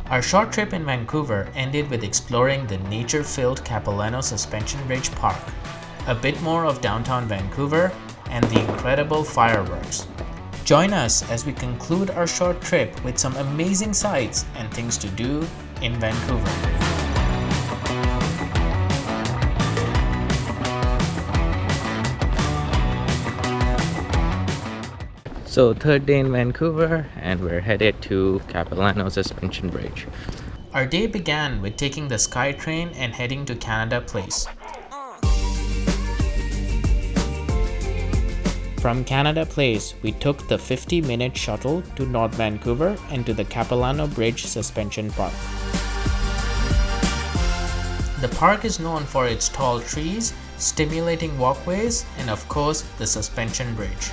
Our short trip in Vancouver ended with exploring the nature-filled Capilano Suspension Bridge Park, a bit more of downtown Vancouver, and the incredible fireworks. Join us as we conclude our short trip with some amazing sights and things to do in Vancouver. So third day in Vancouver and we're headed to Capilano Suspension Bridge. Our day began with taking the SkyTrain and heading to Canada Place. From Canada Place, we took the 50-minute shuttle to North Vancouver and to the Capilano Bridge Suspension Park. The park is known for its tall trees, stimulating walkways, and of course, the suspension bridge.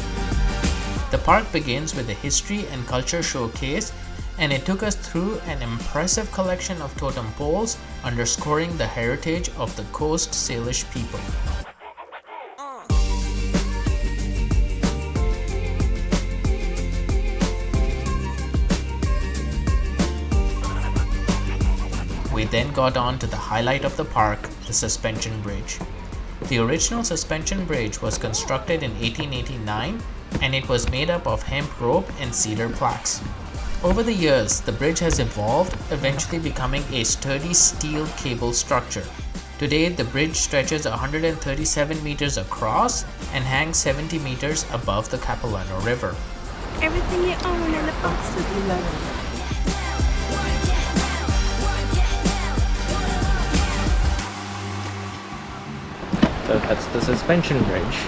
The park begins with a history and culture showcase, and it took us through an impressive collection of totem poles underscoring the heritage of the Coast Salish people. We then got on to the highlight of the park, the suspension bridge. The original suspension bridge was constructed in 1889 and it was made up of hemp rope and cedar planks. Over the years, the bridge has evolved, eventually becoming a sturdy steel cable structure. Today, the bridge stretches 137 meters across and hangs 70 meters above the Capilano River. Everything you own and the box that you love. So that's the suspension bridge.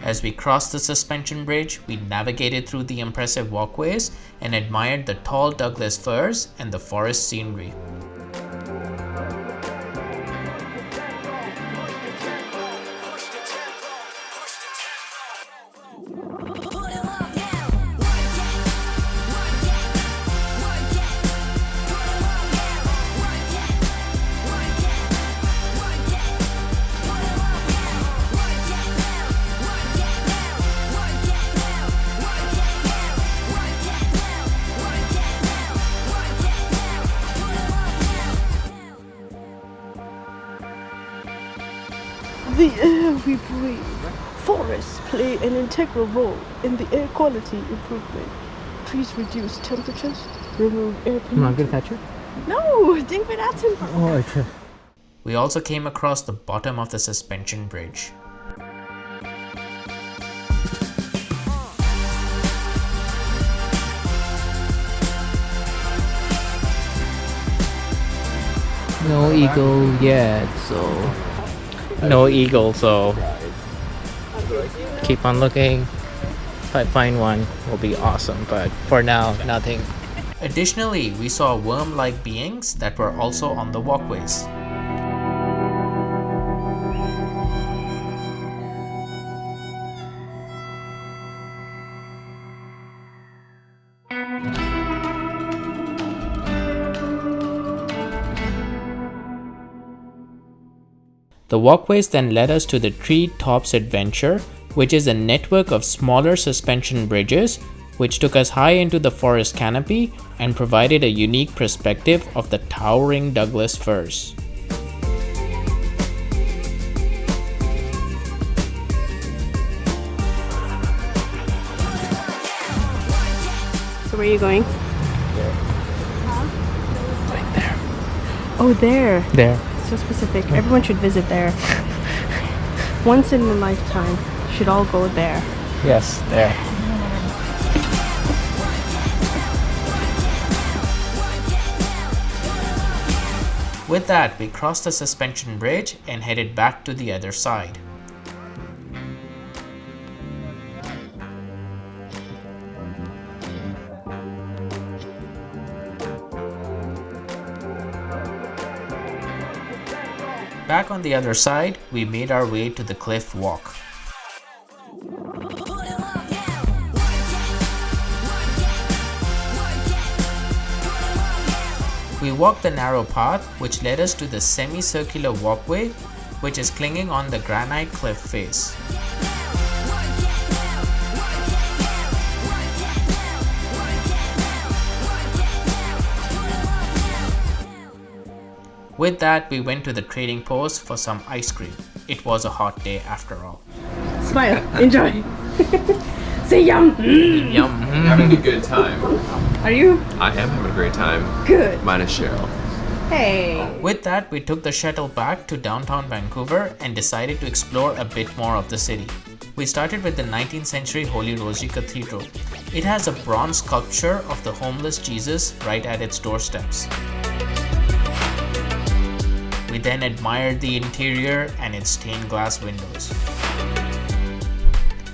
As we crossed the suspension bridge, we navigated through the impressive walkways and admired the tall Douglas firs and the forest scenery. The air we breathe. Forests play an integral role in the air quality improvement. Trees reduce temperatures, remove air pollution. Margaret Thatcher? No, David Attenborough. Oh, okay. We also came across the bottom of the suspension bridge. No eagle yet, so no eagle, so keep on looking. If I find one, will be awesome, but for now, nothing. Additionally, we saw worm-like beings that were also on the walkways. The walkways then led us to the Treetops Adventure, which is a network of smaller suspension bridges which took us high into the forest canopy and provided a unique perspective of the towering Douglas firs. So where are you going? Right there. Oh, there. There. So specific. Everyone should visit there. Once in a lifetime. Should all go there. Yes, there. With that, we crossed the suspension bridge and headed back to the other side. Back on the other side, we made our way to the cliff walk. We walked the narrow path which led us to the semicircular walkway which is clinging on the granite cliff face. With that, we went to the trading post for some ice cream. It was a hot day after all. Smile. Enjoy. Say yum. Yum. Having a good time. Are you? I am having a great time. Good. Minus Cheryl. Hey. With that, we took the shuttle back to downtown Vancouver and decided to explore a bit more of the city. We started with the 19th century Holy Rosary Cathedral. It has a bronze sculpture of the homeless Jesus right at its doorsteps. We then admired the interior and its stained glass windows.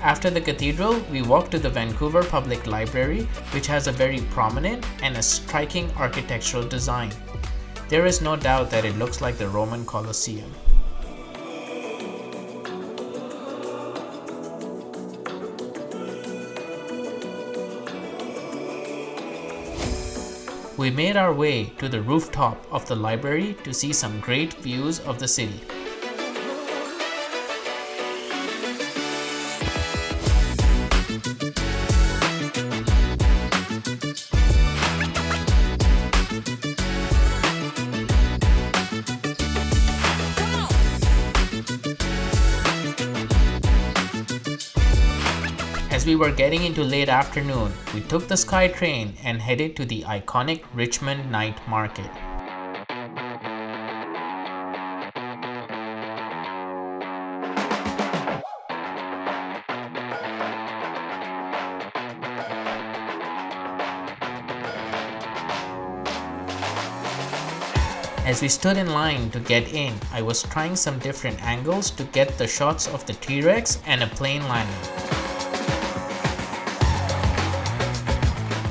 After the cathedral, we walked to the Vancouver Public Library, which has a very prominent and a striking architectural design. There is no doubt that it looks like the Roman Colosseum. We made our way to the rooftop of the library to see some great views of the city. As we were getting into late afternoon, we took the SkyTrain and headed to the iconic Richmond Night Market. As we stood in line to get in, I was trying some different angles to get the shots of the T-Rex and a plane landing.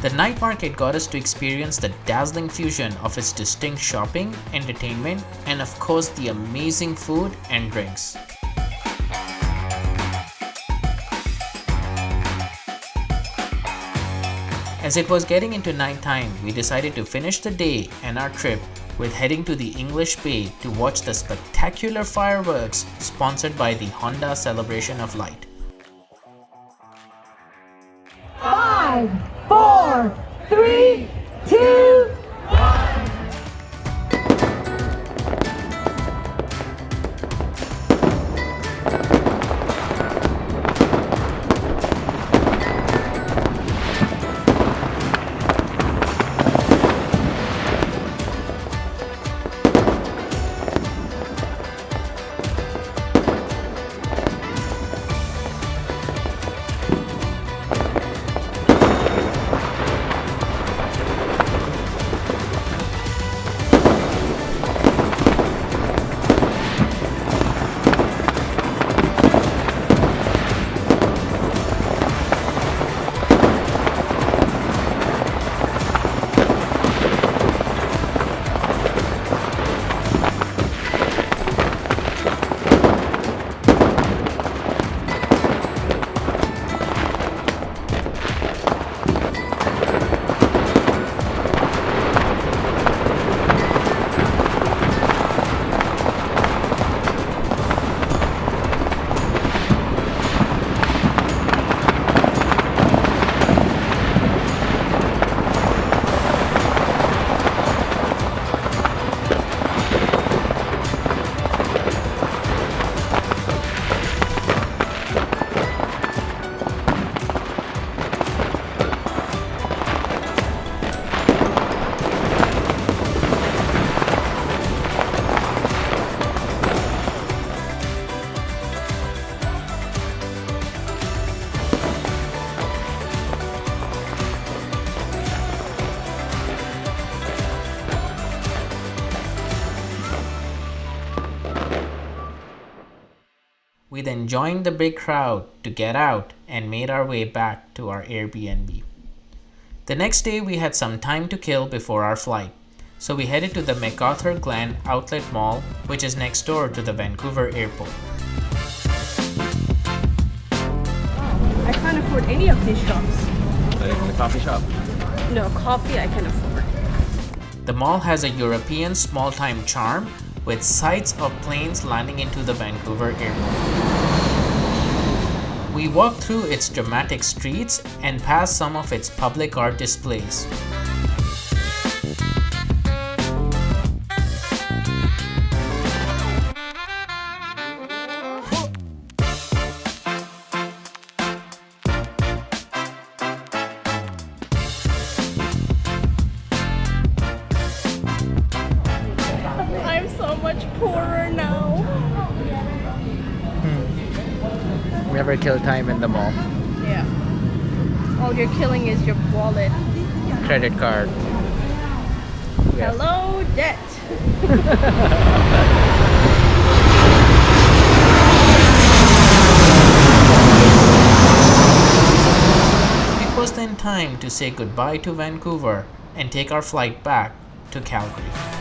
The night market got us to experience the dazzling fusion of its distinct shopping, entertainment, and of course the amazing food and drinks. As it was getting into nighttime, we decided to finish the day and our trip with heading to the English Bay to watch the spectacular fireworks sponsored by the Honda Celebration of Light. 5, 4, 3, 2, We then joined the big crowd to get out and made our way back to our Airbnb. The next day we had some time to kill before our flight, so we headed to the McArthurGlen Outlet Mall, which is next door to the Vancouver airport. I can't afford any of these shops. Not even the coffee shop. No, coffee I can afford. The mall has a European small-time charm with sights of planes landing into the Vancouver airport. We walked through its dramatic streets and past some of its public art displays. poorer now. Never kill time in the mall. Yeah. All you're killing is your wallet. Credit card. Yes. Hello, debt. It was then time to say goodbye to Vancouver and take our flight back to Calgary.